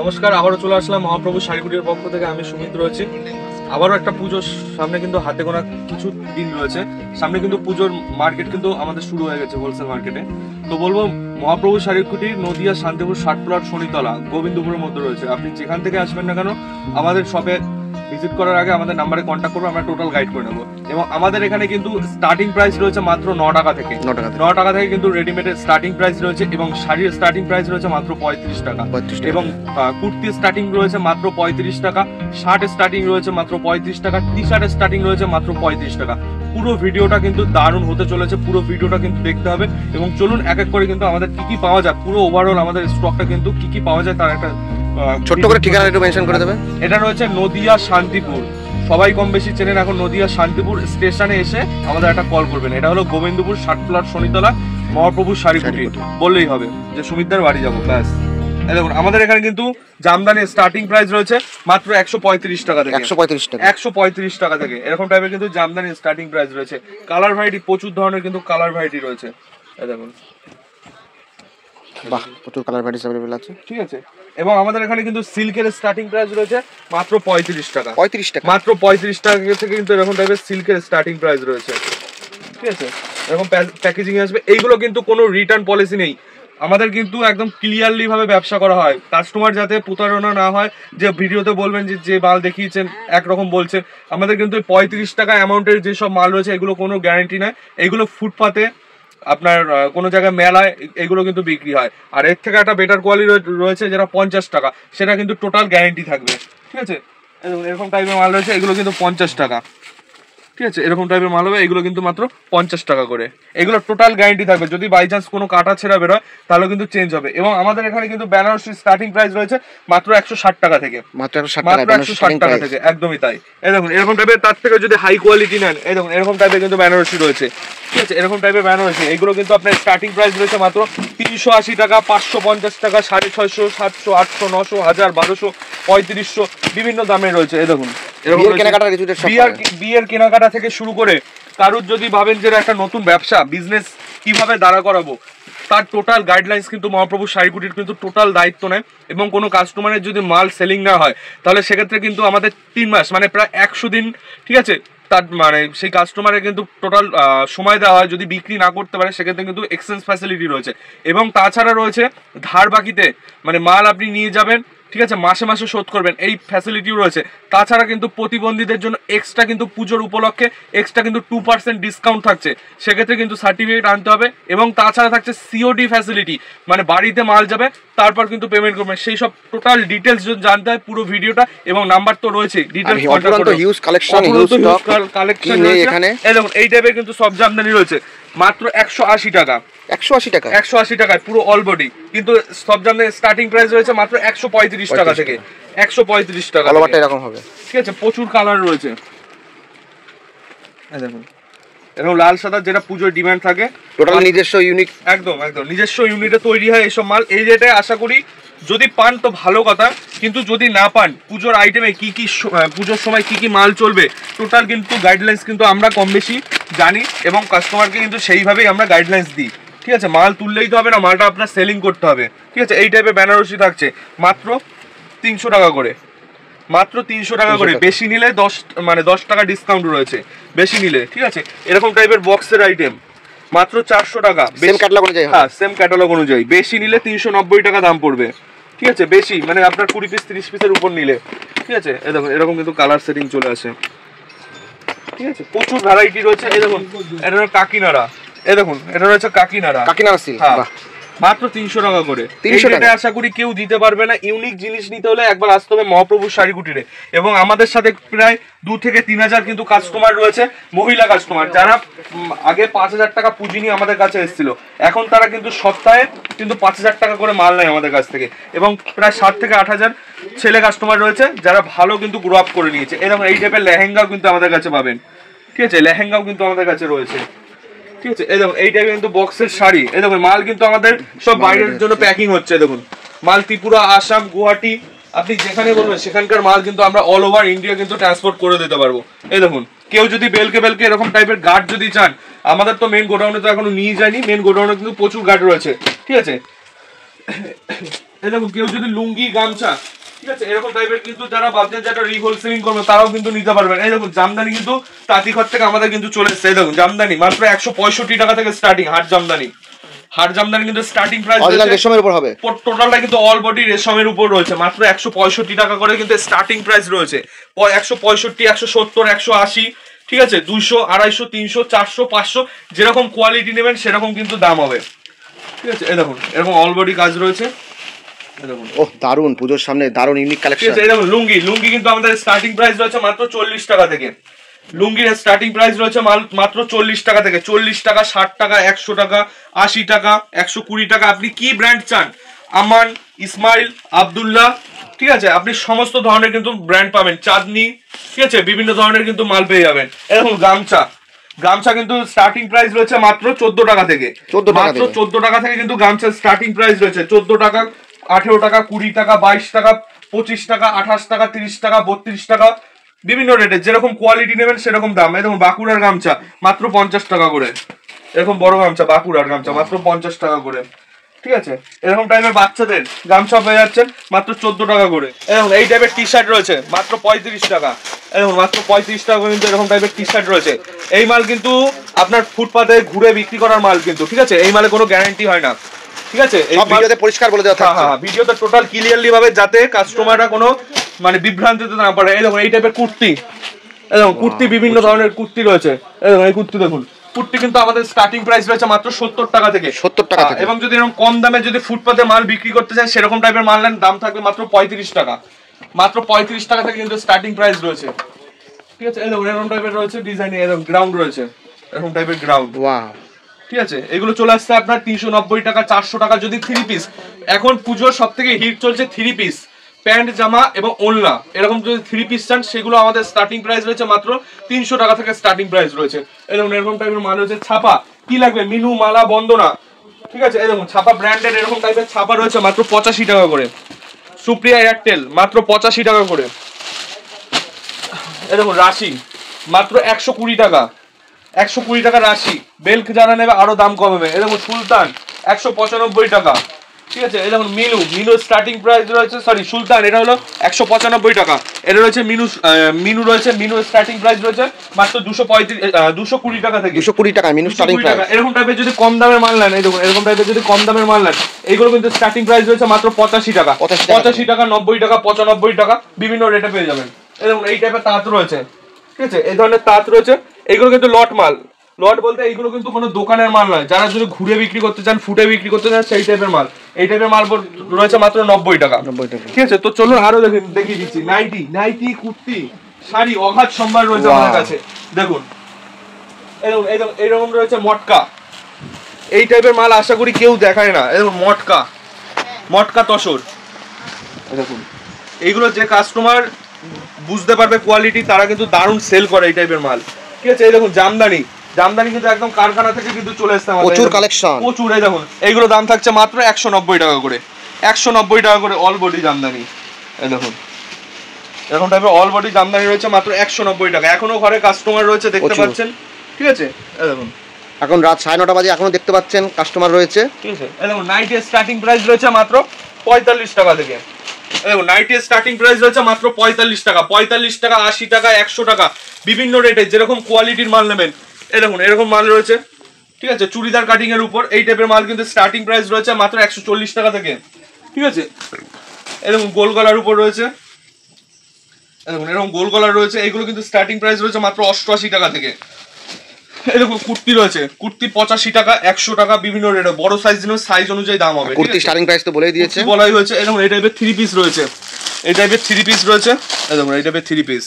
নমস্কার, আবারও চলে আসলাম মহাপ্রভু শাড়িকুটির পক্ষ থেকে। আমি সুমিত রয়েছি। আবারও একটা পুজোর সামনে কিন্তু হাতে গোনা কিছু দিন রয়েছে। সামনে কিন্তু পুজোর মার্কেট কিন্তু আমাদের শুরু হয়ে গেছে হোলসেল মার্কেটে। তো বলবো মহাপ্রভু শাড়িকুটি নদিয়া শান্তিপুর ষাটপ্লট শনিতলা গোবিন্দপুরের মধ্যে রয়েছে। আপনি যেখান থেকে আসবেন না কেন আমাদের শপে ভিজিট করার আগে আমাদের নাম্বারে কন্ট্যাক্ট করবো, আমরা টোটাল গাইড করে নেবো। এবং আমাদের এখানে কিন্তু স্টার্টিং প্রাইস রয়েছে মাত্র 9 টাকা থেকে। 9 টাকা থেকে কিন্তু রেডিমেডের স্টার্টিং প্রাইস রয়েছে এবং শাড়ির স্টার্টিং প্রাইস রয়েছে মাত্র 35 টাকা। এবং কুর্তির স্টার্টিং রয়েছে মাত্র 35 টাকা, শার্টের স্টার্টিং রয়েছে মাত্র 35 টাকা, টি শার্টের স্টার্টিং রয়েছে মাত্র 35 টাকা। পুরো ভিডিওটা কিন্তু দারুণ হতে চলেছে, পুরো ভিডিওটা কিন্তু দেখতে হবে। এবং চলুন এক এক করে কিন্তু আমাদের কি কি পাওয়া যায়, পুরো ওভারঅল আমাদের স্টকটা কিন্তু কি কি পাওয়া যায় তার একটা ছোট্ট করে ঠিকানা একটু মেনশন করে দেবে। এটা রয়েছে নদিয়া শান্তিপুর, সবাই কম বেশি চেনেন এখন। নদিয়া শান্তিপুর স্টেশনে এসে আমাদের একটা কল করবেন। এটা হলো গোবিন্দপুর ষাটপ্লট শনিতলা মহাপ্রভু শাড়িকুটি বললেই হবে যে সুমিতদার বাড়ি যাবো, ব্যাস। দেখুন আমাদের এখানে কিন্তু জামদানির স্টার্টিং প্রাইস রয়েছে মাত্র 135 টাকা থেকে। 135 টাকা থেকে এরকম টাইপের কিন্তু জামদানির স্টার্টিং প্রাইস রয়েছে। কালার ভ্যারাইটি প্রচুর ধরনের কিন্তু কালার ভ্যারাইটি রয়েছে। এই দেখুন, বাহ, প্রচুর কালার ভ্যারাইটিস अवेलेबल আছে। ঠিক আছে। এবং আমাদের এখানে কিন্তু সিল্কের স্টার্টিং প্রাইস রয়েছে মাত্র 35 টাকা। 35 টাকা, মাত্র 35 টাকা থেকে কিন্তু এরকম টাইপের সিল্কের স্টার্টিং প্রাইস রয়েছে। ঠিক আছে, এরকম প্যাকেজিং আসবে। এইগুলো কিন্তু কোনো রিটার্ন পলিসি নেই আমাদের, কিন্তু একদম ক্লিয়ারলি ভাবে ব্যবসা করা হয়। কাস্টমার যাতে প্রতারণা না হয় যে ভিডিওতে বলবেন যে মাল দেখিয়েছেন একরকম বলছেন। আমাদের কিন্তু 35 টাকা অ্যামাউন্টের যেসব মাল রয়েছে এগুলো কোনো গ্যারান্টি নয়। এগুলো ফুটপাতে আপনার কোনো জায়গায় মেলায় এগুলো কিন্তু বিক্রি হয়। আর এর থেকে একটা বেটার কোয়ালিটি রয়েছে যেটা 50 টাকা, সেটা কিন্তু টোটাল গ্যারান্টি থাকবে। ঠিক আছে, এরকম টাইপের মাল রয়েছে, এগুলো কিন্তু 50 টাকা। ঠিক আছে, এরকম টাইপের মাল হবে, এগুলো কিন্তু মাত্র 50 টাকা করে। এগুলো টোটাল গ্যারান্টি থাকবে, যদি বাই চান্স কোনো কাটা ছেঁড়া বেরোয় তাহলে কিন্তু চেঞ্জ হবে। এবং আমাদের এখানে কিন্তু বেনারসি স্টার্টিং প্রাইস রয়েছে মাত্র 160 টাকা থেকে। মাত্র 160 টাকা থেকে, একদমই তাই। এই দেখুন এরকম টাইপের, তার থেকে যদি হাই কোয়ালিটি নেন এই দেখুন এরকম টাইপের কিন্তু বেনারসি রয়েছে। ঠিক আছে, এরকম টাইপের বেনারসি এগুলো কিন্তু আপনার স্টার্টিং প্রাইস রয়েছে মাত্র 380 টাকা, 550 টাকা, 650, 700, 800, 900, 1000, 1200, 3500 বিভিন্ন দামে রয়েছে। এই দেখুন বিয়ের কেনাকাটা থেকে শুরু করে কারুর যদি ভাবেন যে একটা নতুন ব্যবসা বিজনেস কিভাবে দাঁড়া করাবো তার টোটাল গাইডলাইন্স কিন্তু মহাপ্রভু শাড়িকুটির কিন্তু টোটাল দায়িত্ব নেয়। এবং কোনো কাস্টমারের যদি মাল সেলিং না হয় তাহলে সেক্ষেত্রে কিন্তু আমাদের 3 মাস মানে প্রায় 100 দিন, ঠিক আছে, তার মানে সেই কাস্টমারের কিন্তু টোটাল সময় দেওয়া হয়। যদি বিক্রি না করতে পারে সেক্ষেত্রে কিন্তু এক্সচেঞ্জ ফ্যাসিলিটি রয়েছে। এবং তাছাড়া রয়েছে ধার বাকিতে মানে মাল আপনি নিয়ে যাবেন, ঠিক আছে, মাসে মাসে শোধ করবেন, এই ফ্যাসিলিটিও রয়েছে। তাছাড়া কিন্তু প্রতিবন্ধীদের জন্য এক্সট্রা কিন্তু পুজোর উপলক্ষে এক্সট্রা কিন্তু 2% ডিসকাউন্ট থাকছে, সেক্ষেত্রে কিন্তু সার্টিফিকেট আনতে হবে। এবং তাছাড়া থাকছে সিওডি ফ্যাসিলিটি, মানে বাড়িতে মাল যাবে তারপর কিন্তু পেমেন্ট করবেন। সেই সব টোটাল ডিটেলস যদি জানতে হয় পুরো ভিডিওটা এবং নাম্বার তো রয়েছে, ডিটেলস কালেকশন এখানে। এই দেখুন এই টাইপের কিন্তু সব জামদানি রয়েছে মাত্র 180 টাকা। 180 টাকায় পুরো অল বডি। কিন্তু সব জামদানি স্টার্টিং প্রাইস রয়েছে মাত্র 135 টাকা থেকে। 135 টাকা এরকম হবে। ঠিক আছে, প্রচুর কালার রয়েছে। এই দেখুন এরকম লাল সাদা যেটা পুজোর ডিমান্ড থাকে, টোটাল নিজস্ব ইউনিক, একদম একদম নিজস্ব ইউনিটে তৈরি হয় এইসব মাল। এই রেটে আশা করি যদি পান তো ভালো কথা, কিন্তু যদি না পান পুজোর আইটেমে কি কি পুজোর সময় কি কি মাল চলবে টোটাল কিন্তু গাইডলাইন্স কিন্তু আমরা কম বেশি জানি এবং কাস্টমারকে কিন্তু সেইভাবেই আমরা গাইডলাইন্স দিই। ঠিক আছে, মাল তুললেই তো হবে না, মালটা আপনার সেলিং করতে হবে। ঠিক আছে, এই টাইপের বেনারসি থাকছে মাত্র 300 টাকা করে। মাত্র 300 টাকা করে, বেশি নিলে 10 টাকা ডিসকাউন্ট রয়েছে বেশি নিলে। ঠিক আছে, এরকম টাইপের বক্সের আইটেম মাত্র 400 টাকা, সেম ক্যাটালগ অনুযায়ী। হ্যাঁ, সেম ক্যাটালগ অনুযায়ী বেশি নিলে 390 টাকা দাম পড়বে। ঠিক আছে, বেশি মানে আপনার 20 পিস 30 পিসের উপর নিলে। ঠিক আছে, এই দেখুন এরকম কিন্তু কালার সেটিং চলে আসে। ঠিক আছে, প্রচুর ভ্যারাইটি রয়েছে। এই দেখুন এটা হলো কাকিনাড়া, এই দেখুন এটা রয়েছে কাকিনাড়া সিল্ক, মাত্র 300 টাকা করে। 300 টাকা আশা করি কেউ দিতে পারবে না। ইউনিক জিনিস নিতে হলে একবার আসতে হবে মহাপ্রভু শাড়িকুটিরে। এবং আমাদের সাথে প্রায় 2 থেকে 3000 কিন্তু কাস্টমার রয়েছে, মহিলা কাস্টমার, যারা আগে 5000 টাকা পুঁজি নিয়ে আমাদের কাছে এসেছিল। এখন তারা কিন্তু সপ্তাহে কিন্তু 5000 টাকা করে মাল নেয় আমাদের কাছ থেকে। এবং প্রায় 7 থেকে 8000 ছেলে কাস্টমার রয়েছে যারা ভালো কিন্তু গ্রো আপ করে নিয়েছে। এরকম এই টাইপের লেহেঙ্গাও কিন্তু আমাদের কাছে পাবেন। ঠিক আছে, লেহেঙ্গাও কিন্তু আমাদের কাছে রয়েছে। ঠিক আছে, এই দেখুন এই টাইপের কিন্তু বক্সের শাড়ি। এই দেখুন মাল কিন্তু আমাদের সব বাইরের জন্য প্যাকিং হচ্ছে। দেখুন মাল ত্রিপুরা, আসাম, গুয়াহাটি, আপনি যেখানে বলবেন সেখানকার মাল কিন্তু আমরা অল ওভার ইন্ডিয়া কিন্তু ট্রান্সপোর্ট করে দিতে পারবো। এই দেখুন কেউ যদি বেলকে এরকম টাইপের গার্ড যদি চান, আমাদের তো মেন গোডাউনে তো এখনো নিয়ে যায়নি, মেন গোডাউনে কিন্তু প্রচুর গার্ড রয়েছে। ঠিক আছে, এই দেখুন কেউ যদি লুঙ্গি গামছা, ঠিক আছে, এরকম টাইপের কিন্তু যারা ভাবছেন যেটা রিহোলসেলিং করবে তারাও কিন্তু নিতে পারবেন। এই দেখুন জামদানি কিন্তু তাঁতিঘর থেকে আমাদের কিন্তু চলে এসছে। এই দেখুন জামদানি মাত্র 165 টাকা থেকে স্টার্টিং। হাট জামদানি কিন্তু স্টার্টিং প্রাইস রেশমের উপর হবে, টোটালটা কিন্তু অল বডি রেশমের উপর রয়েছে। মাত্র 165 টাকা করে কিন্তু স্টার্টিং প্রাইস রয়েছে। 165, 170, 180, ঠিক আছে, 200, 250, 300, 400, 500 যেরকম কোয়ালিটি নেবেন সেরকম কিন্তু দাম হবে। ঠিক আছে, এই দেখুন এরকম অল বডি কাজ রয়েছে। ওহ দারুন, পুজোর সামনে দারুন ইউনিক কালেকশন। এই দেখুন লুঙ্গি কিন্তু আমাদের স্টার্টিং প্রাইস রয়েছে মাত্র 40 টাকা থেকে। লুঙ্গির স্টার্টিং প্রাইস রয়েছে মাত্র 40 টাকা থেকে। 40 টাকা, 60 টাকা, 100 টাকা, 80 টাকা, 120 টাকা। আপনি কি ব্র্যান্ড চান, আমান, ইসমাইল, আব্দুল্লাহ, ঠিক আছে, আপনি সমস্ত ধরনের কিন্তু ব্র্যান্ড পাবেন। চাঁদনি, ঠিক আছে, বিভিন্ন ধরনের কিন্তু মাল পেয়ে যাবেন। এরকম গামছা কিন্তু স্টার্টিং প্রাইস রয়েছে মাত্র 14 টাকা থেকে। মাত্র 14 টাকা থেকে কিন্তু গামছার স্টার্টিং প্রাইস রয়েছে। 14 টাকা, 18 টাকা, 20 টাকা, 22 টাকা, 25 টাকা, 28 টাকা, 30 টাকা, 32 টাকা, বিভিন্ন রেটে যেরকম কোয়ালিটি নেবেন সেরকম দাম। এই দেখুন বাঁকুড়ার গামছা মাত্র 50 টাকা করে। এরকম বড় গামছা, বাঁকুড়ার গামছা মাত্র 50 টাকা করে। ঠিক আছে, এরকম টাইপের বাচ্চাদের গামছা পেয়ে যাচ্ছেন মাত্র 14 টাকা করে। এরকম এই টাইপের টি শার্ট রয়েছে মাত্র 35 টাকা। এরকম মাত্র 35 টাকা কিন্তু এরকম টাইপের টি শার্ট রয়েছে। এই মাল কিন্তু আপনার ফুটপাতে ঘুরে বিক্রি করার মাল কিন্তু, ঠিক আছে, এই মালে কোনো গ্যারান্টি হয় না। ঠিক আছে, এই ভিডিওতে পরিষ্কার বলে দেওয়া থাকছে। হ্যাঁ, ভিডিওতে টোটাল ক্লিয়ারলি ভাবে যাতে কাস্টমাররা কোনো মানে বিভ্রান্তিতে না পড়ে। এই দেখুন এই টাইপের কুর্তি, এই দেখুন কুর্তি, বিভিন্ন ধরনের কুর্তি রয়েছে। এই দেখুন এই কুর্তি দেখুন, কুর্তি কিন্তু আমাদের স্টার্টিং প্রাইস রয়েছে মাত্র 70 টাকা থেকে। 70 টাকা থেকে। এবং যদি এরকম কম দামে যদি ফুটপাতে মাল বিক্রি করতে চান সেরকম টাইপের মাল নেন, দাম থাকবে মাত্র 35 টাকা। মাত্র 35 টাকা থেকে কিন্তু স্টার্টিং প্রাইস রয়েছে। ঠিক আছে, এই দেখুন এরকম টাইপের রয়েছে ডিজাইন, এরকম গ্রাউন্ড রয়েছে, এরকম টাইপের গ্রাউন্ড। ওয়াও, ঠিক আছে, এগুলো চলে আসছে আপনার 390 টাকা, 400 টাকা যদি 3 পিস। এখন পুজোর সব থেকে হিট চলছে 3 পিস, প্যান্ট, জামা এবং ওড়না। এরকম যদি 3 পিস চান সেগুলো আমাদের স্টার্টিং প্রাইস রয়েছে মাত্র 300 টাকা থেকে স্টার্টিং প্রাইস রয়েছে। এরকম টাইপের মাল রয়েছে। ছাপা কি লাগবে, মিনু, মালা, বন্দনা, ঠিক আছে, এরকম ছাপা ব্র্যান্ডের এরকম টাইপের ছাপা রয়েছে মাত্র 85 টাকা করে। সুপ্রিয়া, এয়ারটেল মাত্র 85 টাকা করে। এরকম রাশি মাত্র 120 টাকা। 120 টাকা রাশি। বেল্ট যারা নেবে আরো দাম কমবে। এরকম সুলতান 195 টাকা। ঠিক আছে, এরকম মিনু স্টার্টিং প্রাইস রয়েছে, সরি সুলতান এটা হলো 195 টাকা। এটা রয়েছে মিনু রয়েছে, মিনু স্টার্টিং প্রাইস রয়েছে মাত্র 220 টাকা থেকে। 220 টাকা মিনু স্টার্টিং প্রাইস। এরকম টাইপের যদি কম দামের মাল নেন, এই দেখুন এরকম টাইপের যদি কম দামের মাল নেন, এইগুলো কিন্তু স্টার্টিং প্রাইস রয়েছে মাত্র 85 টাকা। 85 টাকা, 90 টাকা, 95 টাকা, বিভিন্ন রেটে পেয়ে যাবেন। এরকম এই টাইপের তাঁত রয়েছে। ঠিক আছে, এই ধরনের তাঁত রয়েছে। এইগুলো কিন্তু লট মাল। লট বলতে এইগুলো কিন্তু কোনো দোকানের মাল নয়, যারা যদি ঘুরে বিক্রি করতে চান, ফুটে বিক্রি করতে চান, সেই টাইপের মাল। এই টাইপের মাল রয়েছে মাত্র 90 টাকা। 90 টাকা। ঠিক আছে, তো চলুন আরো দেখিয়ে দিচ্ছি। নাইটি, কুর্তি, শাড়ি অগাধ সম্ভার রয়েছে আমাদের কাছে। দেখুন এইরকম রয়েছে মটকা। এই টাইপের মাল আশা করি কেউ দেখায় না। এরকম মটকা তসর। দেখুন এইগুলো যে কাস্টমার বুঝতে পারবে কোয়ালিটি, তারা কিন্তু দারুণ সেল করে এই টাইপের মাল। ঠিক আছে, এই দেখুন জামদানি কিন্তু একদম কারখানা থেকে কিন্তু চলে আসছে আমাদের, প্রচুর কালেকশন, প্রচুর। এই দেখুন এইগুলো দাম থাকছে মাত্র 190 টাকা করে। 190 টাকা করে অল বডি জামদানি। এই দেখুন এরকম টাইপের অল বডি জামদানি রয়েছে মাত্র 190 টাকা। এখনো ঘরে কাস্টমার রয়েছে, দেখতে পাচ্ছেন। ঠিক আছে, এই দেখুন এখন রাত 9:30 বাজে, এখনো দেখতে পাচ্ছেন কাস্টমার রয়েছে। ঠিক আছে, এই দেখুন নাইটের স্টার্টিং প্রাইস রয়েছে মাত্র 45 টাকা থেকে। দেখুন নাইটের স্টার্টিং প্রাইস রয়েছে মাত্র 45 টাকা। 45 টাকা, 80 টাকা, 100 টাকা, বিভিন্ন রেটে যেরকম কোয়ালিটির মাল নেবেন। এই দেখুন এরকম মাল রয়েছে। ঠিক আছে, চুড়িদার কাটিং এর উপর এই টাইপের মাল কিন্তু স্টার্টিং প্রাইস রয়েছে মাত্র 140 টাকা থেকে। ঠিক আছে, এরকম গোল গলার উপর রয়েছে। দেখুন এরকম গোল গলার রয়েছে, এইগুলো কিন্তু স্টার্টিং প্রাইস রয়েছে মাত্র 88 টাকা থেকে। এরকম কুর্তি রয়েছে, কুর্তি 85 টাকা, 100 টাকা, বিভিন্ন রেটে। বড় সাইজ নিলে সাইজ অনুযায়ী দাম হবে। কুর্তি স্টার্টিং প্রাইস তো বলেই দিয়েছে, বলাই হয়েছে। এরকম এই টাইপের 3 পিস রয়েছে, এই টাইপের 3 পিস রয়েছে। দেখুন এই টাইপের 3 পিস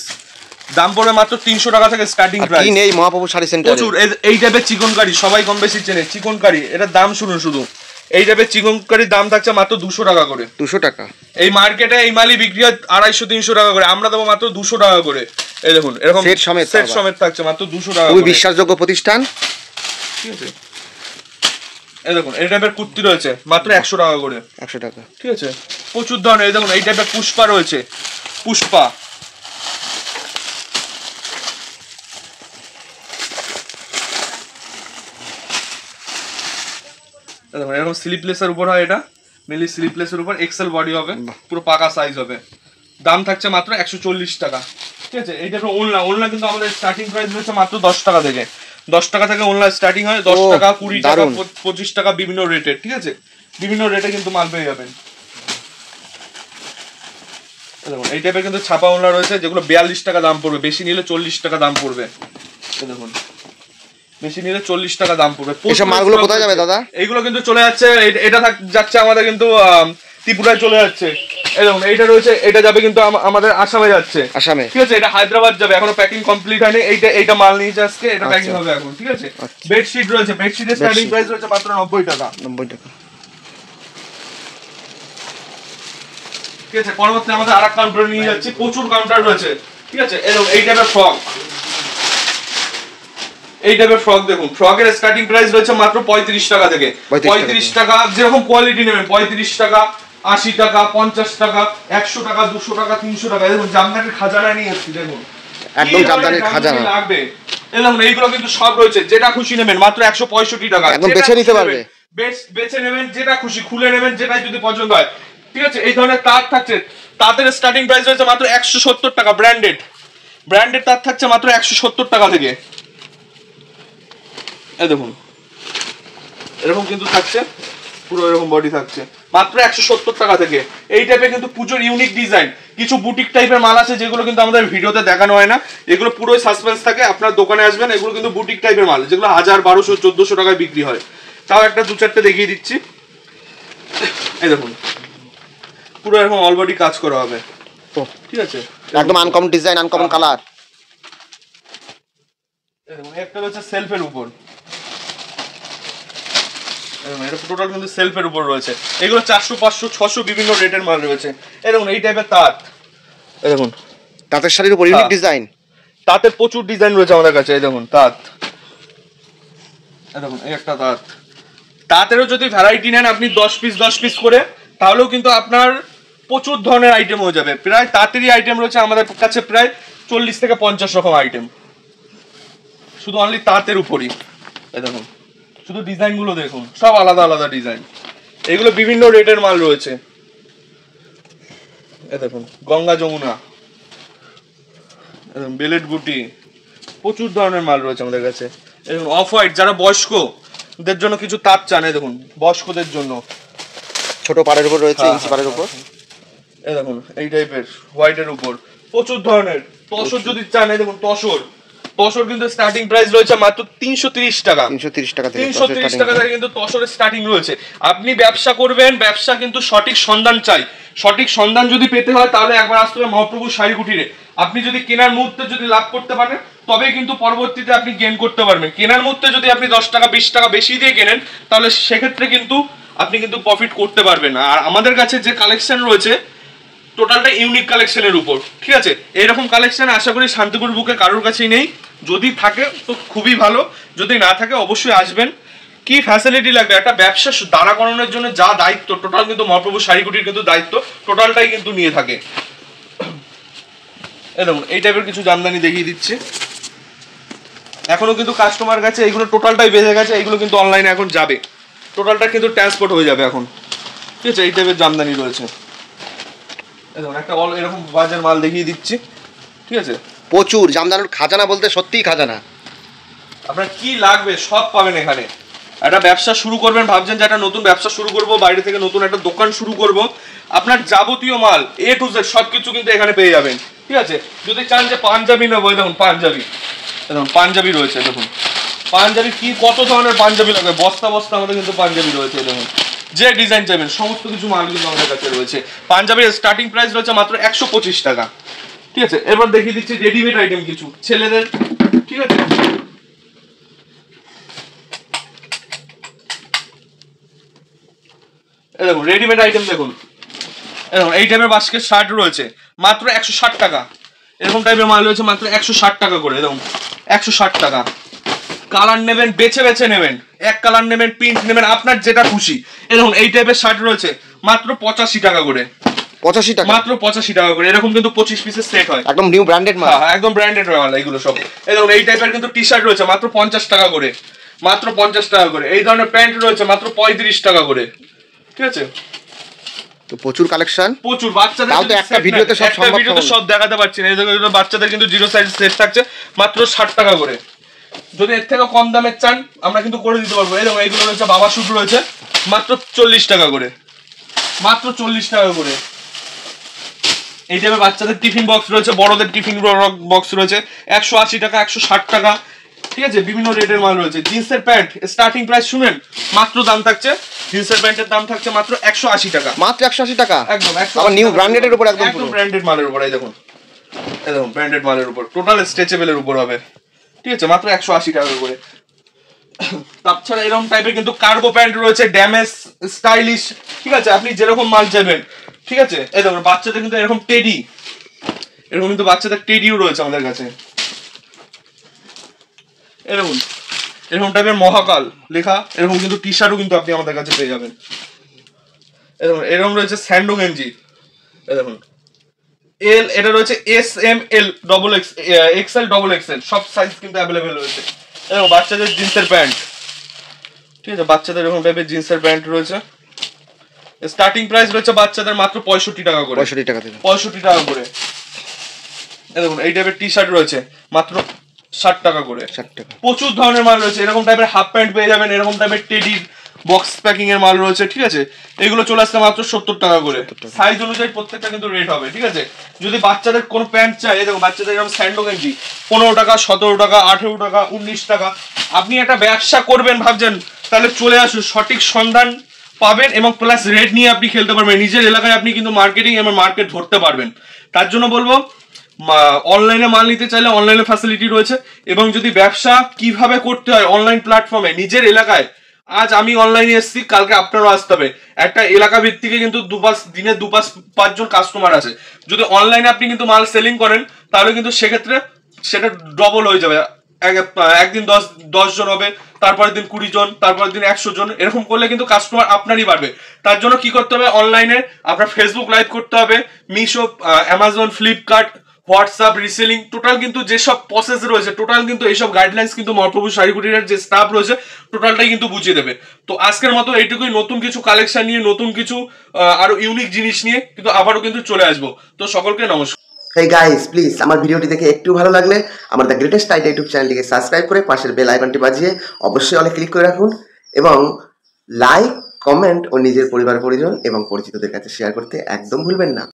দাম পড়বে মাত্র 300 টাকা থেকে স্টার্টিং প্রাইস। কি নেই মহাপ্রভু শাড়ি সেন্টারে প্রচুর। এই টাইপের চিকনকারি সবাই কম বেশি চেনে। চিকনকারি এটার দাম শুনুন শুধু। এই টাইপের চিকনকারির দাম থাকছে মাত্র 200 টাকা করে। 200 টাকা। এই মার্কেটে এই মালই বিক্রি হয় 250-300 টাকা করে, আমরা দেবো মাত্র 200 টাকা করে। এই দেখুন এরকম সেট সমেত থাকছে মাত্র 200 টাকা। খুবই বিশ্বাসযোগ্য প্রতিষ্ঠান। ঠিক আছে, এই দেখুন এই টাইপের কুর্তি রয়েছে মাত্র 100 টাকা করে। 100 টাকা। ঠিক আছে, প্রচুর ধরনের। এই দেখুন এই টাইপের পুষ্পা রয়েছে, পুষ্পা। দেখুন এরকম স্লিপলেসের উপর হয়, এটা মেনলি স্লিপলেসের উপর এক্সেল বডি হবে, পুরো পাকা সাইজ হবে। দাম থাকছে মাত্র 140 টাকা। ঠিক আছে, এইটা ওনলা, ওনলা কিন্তু আমাদের স্টার্টিং প্রাইস রয়েছে মাত্র 10 টাকা থেকে। 10 টাকা থেকে ওনলা স্টার্টিং হয়, 10 টাকা, 20 টাকা, 25 টাকা, বিভিন্ন রেটের। ঠিক আছে, বিভিন্ন রেটে কিন্তু মাল পেয়ে যাবেন। দেখুন এই টাইপের কিন্তু ছাপা ওনলা রয়েছে, যেগুলো 42 টাকা দাম পড়বে, বেশি নিলে 40 টাকা দাম পড়বে। দেখুন বেশি নিলে 40 টাকা দাম পড়বে। এসব মালগুলো কোথায় যাবে দাদা? এইগুলো কিন্তু চলে যাচ্ছে, এটা যাচ্ছে আমাদের কিন্তু ত্রিপুরায় চলে যাচ্ছে। এই দেখুন এইটা রয়েছে, এটা যাবে কিন্তু আমাদের আসামে যাচ্ছে। আসামে, ঠিক আছে, এটা হায়দ্রাবাদ যাবে, এখনো প্যাকিং কমপ্লিট হয়নি। এইটা মাল নিয়েছে আজকে, এটা প্যাকিং হবে এখন। ঠিক আছে, বেডশিট রয়েছে, বেডশিটের স্টার্টিং প্রাইস রয়েছে মাত্র 90 টাকা। 90 টাকা। ঠিক আছে, পরবর্তী আমাদের আরেক কাউন্টারে নিয়ে যাচ্ছি, প্রচুর কাউন্টার রয়েছে। ঠিক আছে, এই টাইপের ফ্রক, এই টাইপের ফ্রক দেখুন, ফ্রকের স্টার্টিং প্রাইস রয়েছে মাত্র 35 টাকা থেকে। 35 টাকা, যেরকম কোয়ালিটি নেবেন, 35 টাকা, 80 টাকা, 50 টাকা, 100 টাকা, 200 টাকা, 300 টাকা। দেখুন জামদানির খাজানা নিয়ে এসেছি, দেখুন একদম জামদানির খাজানা লাগবে। দেখুন এইগুলো কিন্তু সব রয়েছে, যেটা খুশি নেবেন মাত্র 165 টাকা, একদম বেছে নিতে পারবে। বেছে নেবেন, যেটা খুশি খুলে নেবেন, যেটা যদি পছন্দ হয়। ঠিক আছে, এই ধরনের তার থাকছে, তাদের স্টার্টিং প্রাইস রয়েছে মাত্র 170 টাকা। ব্র্যান্ডেড তার থাকছে মাত্র 170 টাকা থেকে। এই দেখুন এরকম কিন্তু থাকছে, পুরো এরকম বডি থাকছে মাত্র 170 টাকা থেকে। এই টাইপের কিন্তু পুজোর ইউনিক ডিজাইন, কিছু বুটিক টাইপের মাল আছে যেগুলো কিন্তু আমাদের ভিডিওতে দেখানো হয় না, এগুলো পুরোই সাসপেন্স থাকে। আপনার দোকানে আসবেন, এগুলো কিন্তু বুটিক টাইপের মাল, যেগুলো 1000, 1200, 1400 টাকায় বিক্রি হয়। তাও একটা 2-4টে দেখিয়ে দিচ্ছি। এই দেখুন পুরো এরকম অল বডি কাজ করা হবে। ঠিক আছে, একদম আনকমন ডিজাইন, আনকমন কালার। এই দেখুন একটা রয়েছে সেলফের উপর, এটা টোটাল কিন্তু সেলফের উপর রয়েছে। এগুলো 400, 500, 600 বিভিন্ন রেটের মাল রয়েছে। এই দেখুন এই টাইপের তাঁত, এই দেখুন তাঁতের শাড়ির উপর ইউনিক ডিজাইন, তাঁতের প্রচুর ডিজাইন রয়েছে আমাদের কাছে। এই দেখুন তাঁত, এই দেখুন এই একটা তাঁত। তাঁতেরও যদি ভ্যারাইটি নেন আপনি 10 পিস করে, তাহলেও কিন্তু আপনার প্রচুর ধরনের আইটেম হয়ে যাবে। প্রায় তাঁতেরই আইটেম রয়েছে আমাদের কাছে প্রায় 40 থেকে 50 রকম আইটেম, শুধু অনলি তাঁতের উপরই। এই দেখুন শুধু ডিজাইন গুলো দেখুন, সব আলাদা আলাদা ডিজাইন, এগুলো বিভিন্ন রেটের মাল রয়েছে। এই দেখুন গঙ্গা যমুনা, বেলেট বুটি, প্রচুর ধরনের মাল রয়েছে আমাদের কাছে। দেখুন অফ হোয়াইট, যারা বয়স্কদের জন্য কিছু তাঁত চান, এই দেখুন বয়স্কদের জন্য ছোট পাড়ের উপর রয়েছে, ইঞ্চি পাড়ের উপর। এই দেখুন এই টাইপের হোয়াইটের উপর প্রচুর ধরনের তসর যদি চান, এই দেখুন তসর কিন্তু স্টার্টিং প্রাইস রয়েছে মাত্র 330 টাকা। 330 টাকা থেকে 330 টাকা থেকে কিন্তু তসরের স্টার্টিং রয়েছে। আপনি ব্যবসা করবেন, ব্যবসা কিন্তু সঠিক সন্ধান চাই। সঠিক সন্ধান যদি পেতে হয় তাহলে একবার আসতে হবে মহাপ্রভু শাড়ি কুটিরে। আপনি যদি কেনার মুহূর্তে যদি লাভ করতে পারেন, তবে কিন্তু পরবর্তীতে আপনি গেইন করতে পারবেন। কেনার মুহূর্তে যদি আপনি 10 টাকা 20 টাকা বেশি দিয়ে কেনেন, তাহলে সেক্ষেত্রে কিন্তু আপনি কিন্তু প্রফিট করতে পারবেন না। আর আমাদের কাছে যে কালেকশন রয়েছে টোটালটা ইউনিক কালেকশনের উপর। ঠিক আছে, এরকম কালেকশন আশা করি শান্তিপুর বুকে কারোর কাছেই নেই। যদি থাকে তো খুবই ভালো, যদি না থাকে অবশ্যই আসবেন। কি ফ্যাসিলিটি লাগবে, একটা ব্যবসা দাঁড়া করানোর জন্য যা দায়িত্ব, টোটাল কিন্তু মহাপ্রভু শাড়ি কুটির কিন্তু দায়িত্ব টোটালটাই কিন্তু নিয়ে থাকে। এই দেখুন এই টাইপের কিছু জামদানি দেখিয়ে দিচ্ছি। এখনো কিন্তু কাস্টমার কাছে এইগুলো টোটালটাই বেঁচে গেছে, এইগুলো কিন্তু অনলাইনে এখন যাবে, টোটালটা কিন্তু ট্রান্সপোর্ট হয়ে যাবে এখন। ঠিক আছে, এই টাইপের জামদানি রয়েছে। দেখুন একটা এরকম বাজার মাল দেখিয়ে দিচ্ছি। ঠিক আছে, প্রচুর জামদানির খাজানা, বলতে সত্যিই খাজানা। আপনার কি লাগবে সব পাবেন এখানে। একটা ব্যবসা শুরু করবেন, ভাবছেন যে একটা নতুন ব্যবসা শুরু করব, বাইরে থেকে নতুন একটা দোকান শুরু করব, আপনার যাবতীয় মাল A to Z সবকিছু কিন্তু এখানে পেয়ে যাবেন। ঠিক আছে, যদি চান যে পাঞ্জাবি নেবো, দেখুন পাঞ্জাবি, দেখুন পাঞ্জাবি রয়েছে। দেখুন পাঞ্জাবি কি কত ধরনের পাঞ্জাবি লাগবে, বস্তা বস্তা আমাদের কিন্তু পাঞ্জাবি রয়েছে। দেখুন যে ডিজাইন চাইবেন সমস্ত কিছু মাল কিন্তু আমাদের কাছে রয়েছে। পাঞ্জাবির স্টার্টিং প্রাইস রয়েছে মাত্র 125 টাকা। ঠিক আছে, এবার দেখিয়ে দিচ্ছি রেডিমেড আইটেম কিছু ছেলেদের। ঠিক আছে, দেখুন রেডিমেড আইটেম দেখুন, এরকম এই টাইপের বাস্কেট শার্ট রয়েছে মাত্র 160 টাকা। এরকম টাইপের মাল রয়েছে মাত্র 160 টাকা করে। দেখুন 160 টাকা। কালার নেবেন, বেছে বেছে নেবেন, এক কালার নেবেন, প্রিন্ট নেবেন, আপনার যেটা খুশি। এরকম এই টাইপের শার্ট রয়েছে মাত্র 85 টাকা করে। 85 টাকা, মাত্র 85 টাকা করে। এরকম কিন্তু 25 পিসের সেট হয়, একদম নিউ ব্র্যান্ডেড মাল। হ্যাঁ একদম ব্র্যান্ডেড মাল এগুলো সব। এরকম এই টাইপের কিন্তু টি শার্ট রয়েছে মাত্র 50 টাকা করে, মাত্র 50 টাকা করে। এই ধরনের প্যান্ট রয়েছে মাত্র 35 টাকা করে। ঠিক আছে, তো প্রচুর কালেকশন, প্রচুর। বাচ্চাদের তাও তো একটা ভিডিওতে সব সম্ভব, একটা ভিডিওতে সব দেখাতে পারছি না। এই দেখো বাচ্চাদের কিন্তু 0 সাইজ সেট থাকছে মাত্র 60 টাকা করে। যদি এর থেকে কম দামের চান আমরা কিন্তু করে দিতে পারবো। এই দেখো এইগুলো রয়েছে, বাবা শুট রয়েছে মাত্র 40 টাকা করে, মাত্র 40 টাকা করে। এই টাইপের বাচ্চাদের টিফিন বক্স রয়েছে, বড়দের টিফিন বক্স রয়েছে 180 টাকা, 160 টাকা, ঠিক আছে, বিভিন্ন রেটের মাল রয়েছে। জিন্সের প্যান্ট স্টার্টিং প্রাইস শুনেন, মাত্র দাম থাকছে জিন্সের প্যান্টের দাম থাকছে মাত্র 180 টাকা, মাত্র 180 টাকা, একদম আবার নিউ ব্র্যান্ডেডের উপর, একদম ব্র্যান্ডেড মালের উপর। এই দেখুন, এই দেখুন ব্র্যান্ডেড মালের উপর, টোটাল স্ট্রেচেবলের উপর হবে, ঠিক আছে, মাত্র 180 টাকা করে। তাছাড়া এরকম টাইপের কিন্তু কার্গো প্যান্ট রয়েছে, ড্যামেজ স্টাইলিশ, ঠিক আছে, আপনি যেরকম মাল চাইবেন, ঠিক আছে। এই দেখুন বাচ্চাদের কিন্তু এরকম টেডি, এরকম কিন্তু বাচ্চাদের টেডিও রয়েছে আমাদের কাছে। এরকম এরকম টাইপের মহাকাল লেখা এরকম কিন্তু টি শার্টও কিন্তু আপনি আমাদের কাছে পেয়ে যাবেন। এরকম এরকম রয়েছে স্যান্ডো গেঞ্জি, দেখুন এল, এটা রয়েছে S M L double X XL double XL, সব সাইজ কিন্তু অ্যাভেলেবেল রয়েছে। এরকম বাচ্চাদের জিন্সের প্যান্ট, ঠিক আছে, বাচ্চাদের এরকম টাইপের জিন্সের প্যান্ট রয়েছে। স্টার্টিং প্রাইস রয়েছে বাচ্চাদের মাত্র 65 টাকা করে, 65 টাকা থেকে 65 টাকা করে। দেখুন এই টাইপের টি শার্ট রয়েছে মাত্র 60 টাকা করে, 60 টাকা। প্রচুর ধরনের মাল রয়েছে। এরকম টাইপের হাফ প্যান্ট পেয়ে যাবেন, এরকম টাইপের টেডির বক্স প্যাকিং এর মাল রয়েছে, ঠিক আছে, এগুলো চলে আসছে মাত্র 70 টাকা করে। সাইজ অনুযায়ী প্রত্যেকটা কিন্তু রেট হবে, ঠিক আছে। যদি বাচ্চাদের কোনো প্যান্ট চাই, দেখো বাচ্চাদের এরকম স্যান্ডো গেঞ্জি 15 টাকা, 17 টাকা, 18 টাকা, 19 টাকা। আপনি একটা ব্যবসা করবেন ভাবছেন, তাহলে চলে আসুন, সঠিক সন্ধান পাবেন এবং প্লাস রেট নিয়ে আপনি খেলতে পারবেন। নিজের এলাকায় আপনি কিন্তু মার্কেটিং এবং মার্কেট ধরতে পারবেন। তার জন্য বলবো অনলাইনে মাল নিতে চাইলে অনলাইনে ফ্যাসিলিটি রয়েছে, এবং যদি ব্যবসা কিভাবে করতে হয় অনলাইন প্ল্যাটফর্মে নিজের এলাকায়, আজ আমি অনলাইনে এসেছি, কালকে আপনারও আসতে হবে। একটা এলাকা ভিত্তিকে কিন্তু দিনে 2-5 জন কাস্টমার আছে। যদি অনলাইনে আপনি কিন্তু মাল সেলিং করেন তাহলে কিন্তু সেক্ষেত্রে সেটা ডবল হয়ে যাবে। একদিন 10 জন হবে, তারপরের দিন 20 জন, তারপরের দিন 100 জন, এরকম করলে কিন্তু কাস্টমার আপনারই বাড়বে। তার জন্য কি করতে হবে, অনলাইনে আপনার ফেসবুক লাইভ করতে হবে, Meesho, Amazon, Flipkart, WhatsApp, reselling, total কিন্তু যেসব প্রসেস রয়েছে, টোটাল কিন্তু এইসব গাইডলাইন্স কিন্তু মহাপ্রভু শাড়ি কুটিরের যে স্টাফ রয়েছে টোটালটাই কিন্তু বুঝিয়ে দেবে। তো আজকের মতো এইটুকুই, নতুন কিছু কালেকশন নিয়ে, নতুন কিছু আরো ইউনিক জিনিস নিয়ে কিন্তু আবারও কিন্তু চলে আসবো। তো সকলকে নমস্কার। হেই গাইস, প্লিজ আমার ভিডিওটি দেখে একটু ভালো লাগলে আমার দ্য গ্রেটেস্ট আইডিয়া ইউটিউব চ্যানেলটিকে সাবস্ক্রাইব করে পাশের বেল আইকনটি বাজিয়ে অবশ্যই অলে ক্লিক করে রাখুন, এবং লাইক, কমেন্ট ও নিজের পরিবার পরিজন এবং পরিচিতদের কাছে শেয়ার করতে একদম ভুলবেন না।